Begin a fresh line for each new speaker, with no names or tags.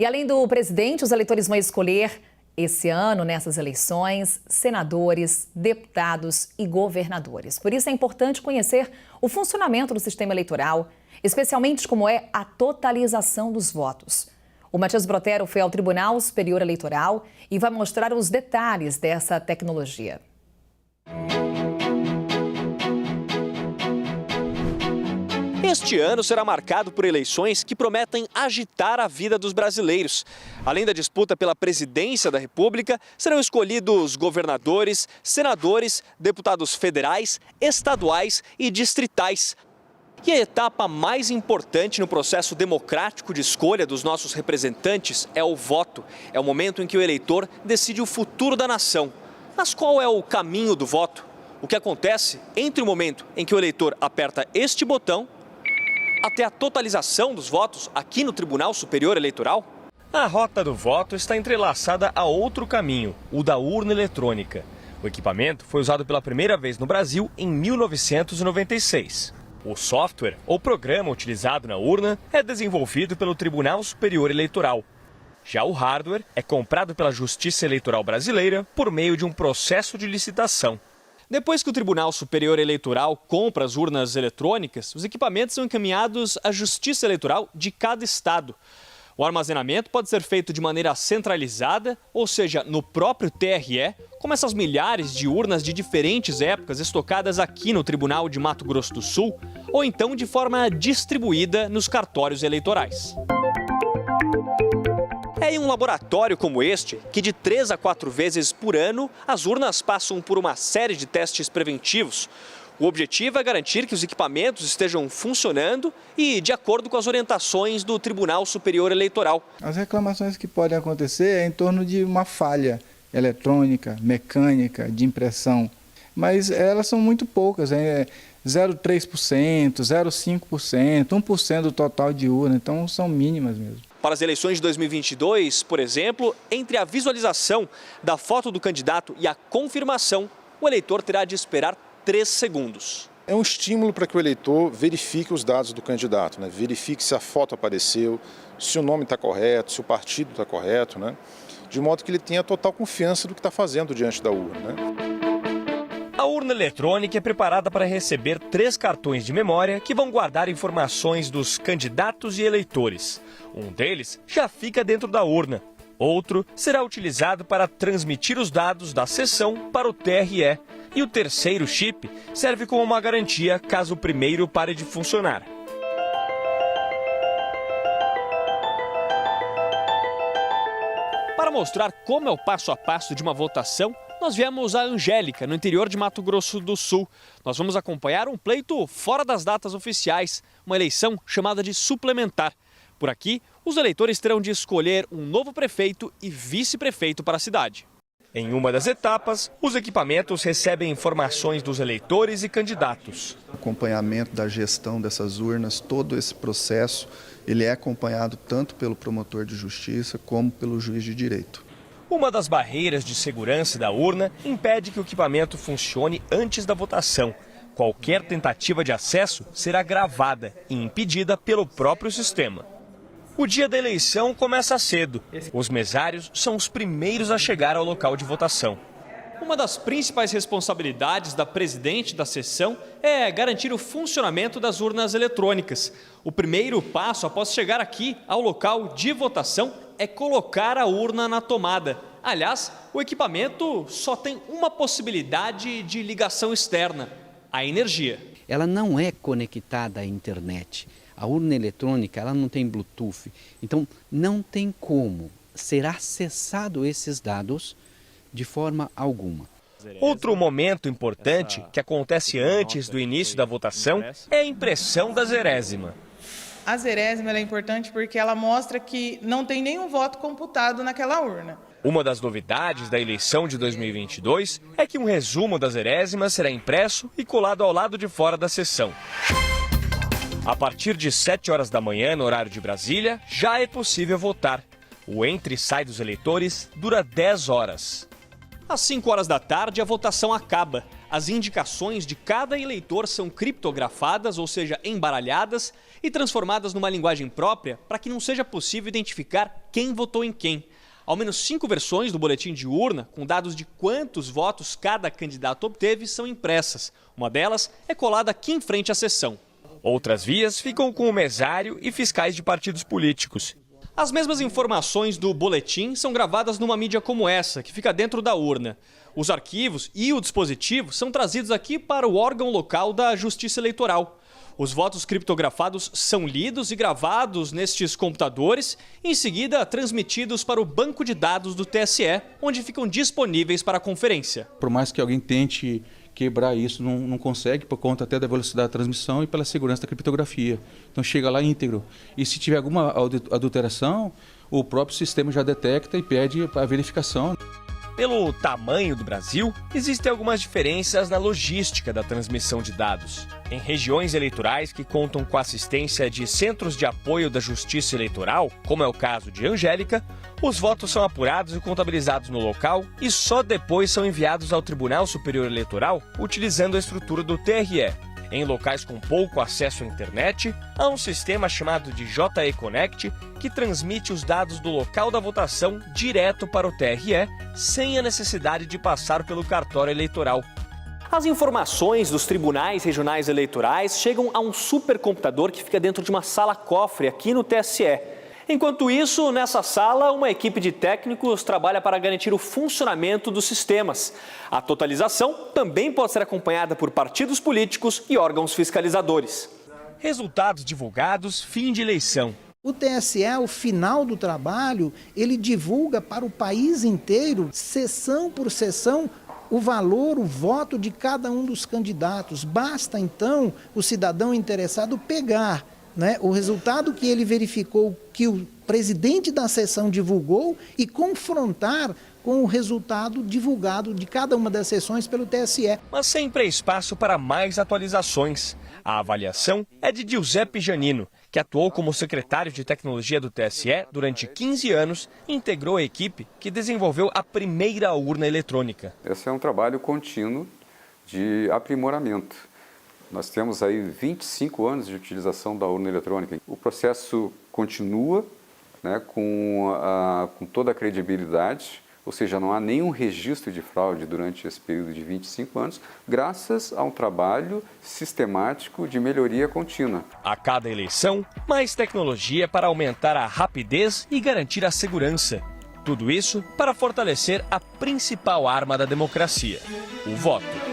E além do presidente, os eleitores vão escolher esse ano, nessas eleições, senadores, deputados e governadores. Por isso é importante conhecer o funcionamento do sistema eleitoral, especialmente como é a totalização dos votos. O Matias Brotero foi ao Tribunal Superior Eleitoral e vai mostrar os detalhes dessa tecnologia.
Este ano será marcado por eleições que prometem agitar a vida dos brasileiros. Além da disputa pela presidência da República, serão escolhidos governadores, senadores, deputados federais, estaduais e distritais. E a etapa mais importante no processo democrático de escolha dos nossos representantes é o voto. É o momento em que o eleitor decide o futuro da nação. Mas qual é o caminho do voto? O que acontece entre o momento em que o eleitor aperta este botão até a totalização dos votos aqui no Tribunal Superior Eleitoral?
A rota do voto está entrelaçada a outro caminho, o da urna eletrônica. O equipamento foi usado pela primeira vez no Brasil em 1996. O software ou programa utilizado na urna é desenvolvido pelo Tribunal Superior Eleitoral. Já o hardware é comprado pela Justiça Eleitoral Brasileira por meio de um processo de licitação.
Depois que o Tribunal Superior Eleitoral compra as urnas eletrônicas, os equipamentos são encaminhados à Justiça Eleitoral de cada estado. O armazenamento pode ser feito de maneira centralizada, ou seja, no próprio TRE, como essas milhares de urnas de diferentes épocas estocadas aqui no Tribunal de Mato Grosso do Sul, ou então de forma distribuída nos cartórios eleitorais. É em um laboratório como este que de 3 a 4 vezes por ano as urnas passam por uma série de testes preventivos. O objetivo é garantir que os equipamentos estejam funcionando e de acordo com as orientações do Tribunal Superior Eleitoral.
As reclamações que podem acontecer é em torno de uma falha eletrônica, mecânica, de impressão, mas elas são muito poucas, 0,3%, 0,5%, 1% do total de urna, então são mínimas mesmo.
Para as eleições de 2022, por exemplo, entre a visualização da foto do candidato e a confirmação, o eleitor terá de esperar 3 segundos.
É um estímulo para que o eleitor verifique os dados do candidato, né? Verifique se a foto apareceu, se o nome está correto, se o partido está correto, né? De modo que ele tenha total confiança do que está fazendo diante da urna, né?
A urna eletrônica é preparada para receber 3 cartões de memória que vão guardar informações dos candidatos e eleitores. Um deles já fica dentro da urna. Outro será utilizado para transmitir os dados da sessão para o TRE. E o terceiro chip serve como uma garantia caso o primeiro pare de funcionar.
Para mostrar como é o passo a passo de uma votação, nós viemos a Angélica, no interior de Mato Grosso do Sul. Nós vamos acompanhar um pleito fora das datas oficiais, uma eleição chamada de suplementar. Por aqui, os eleitores terão de escolher um novo prefeito e vice-prefeito para a cidade.
Em uma das etapas, os equipamentos recebem informações dos eleitores e candidatos.
O acompanhamento da gestão dessas urnas, todo esse processo, ele é acompanhado tanto pelo promotor de justiça como pelo juiz de direito.
Uma das barreiras de segurança da urna impede que o equipamento funcione antes da votação. Qualquer tentativa de acesso será gravada e impedida pelo próprio sistema. O dia da eleição começa cedo. Os mesários são os primeiros a chegar ao local de votação.
Uma das principais responsabilidades da presidente da sessão é garantir o funcionamento das urnas eletrônicas. O primeiro passo após chegar aqui ao local de votação é colocar a urna na tomada. Aliás, o equipamento só tem uma possibilidade de ligação externa: a energia.
Ela não é conectada à internet. A urna eletrônica, ela não tem Bluetooth. Então, não tem como ser acessado esses dados de forma alguma.
Outro momento importante que acontece antes do início da votação é a impressão da zerésima.
A zerésima é importante porque ela mostra que não tem nenhum voto computado naquela urna.
Uma das novidades da eleição de 2022 é que um resumo da zerésima será impresso e colado ao lado de fora da sessão. A partir de 7 horas da manhã, no horário de Brasília, já é possível votar. O entra e sai dos eleitores dura 10 horas.
Às 5 horas da tarde, a votação acaba. As indicações de cada eleitor são criptografadas, ou seja, embaralhadas e transformadas numa linguagem própria para que não seja possível identificar quem votou em quem. Ao menos 5 versões do boletim de urna, com dados de quantos votos cada candidato obteve, são impressas. Uma delas é colada aqui em frente à sessão.
Outras vias ficam com o mesário e fiscais de partidos políticos.
As mesmas informações do boletim são gravadas numa mídia como essa, que fica dentro da urna. Os arquivos e o dispositivo são trazidos aqui para o órgão local da Justiça Eleitoral. Os votos criptografados são lidos e gravados nestes computadores, em seguida transmitidos para o banco de dados do TSE, onde ficam disponíveis para a conferência.
Por mais que alguém tente quebrar isso, não consegue, por conta até da velocidade da transmissão e pela segurança da criptografia. Então chega lá íntegro. E se tiver alguma adulteração, o próprio sistema já detecta e pede a verificação.
Pelo tamanho do Brasil, existem algumas diferenças na logística da transmissão de dados. Em regiões eleitorais que contam com a assistência de centros de apoio da Justiça Eleitoral, como é o caso de Angélica, os votos são apurados e contabilizados no local e só depois são enviados ao Tribunal Superior Eleitoral utilizando a estrutura do TRE. Em locais com pouco acesso à internet, há um sistema chamado de JE Connect que transmite os dados do local da votação direto para o TRE, sem a necessidade de passar pelo cartório eleitoral.
As informações dos tribunais regionais eleitorais chegam a um supercomputador que fica dentro de uma sala-cofre aqui no TSE. Enquanto isso, nessa sala, uma equipe de técnicos trabalha para garantir o funcionamento dos sistemas. A totalização também pode ser acompanhada por partidos políticos e órgãos fiscalizadores.
Resultados divulgados, fim de eleição.
O TSE, ao final do trabalho, ele divulga para o país inteiro, sessão por sessão, o valor, o voto de cada um dos candidatos. Basta, então, o cidadão interessado pegar o resultado que ele verificou que o presidente da sessão divulgou e confrontar com o resultado divulgado de cada uma das sessões pelo TSE.
Mas sempre há espaço para mais atualizações. A avaliação é de Giuseppe Janino, que atuou como secretário de tecnologia do TSE durante 15 anos e integrou a equipe que desenvolveu a primeira urna eletrônica.
Esse é um trabalho contínuo de aprimoramento. Nós temos aí 25 anos de utilização da urna eletrônica. O processo continua, com toda a credibilidade, ou seja, não há nenhum registro de fraude durante esse período de 25 anos, graças a um trabalho sistemático de melhoria contínua.
A cada eleição, mais tecnologia para aumentar a rapidez e garantir a segurança. Tudo isso para fortalecer a principal arma da democracia, o voto.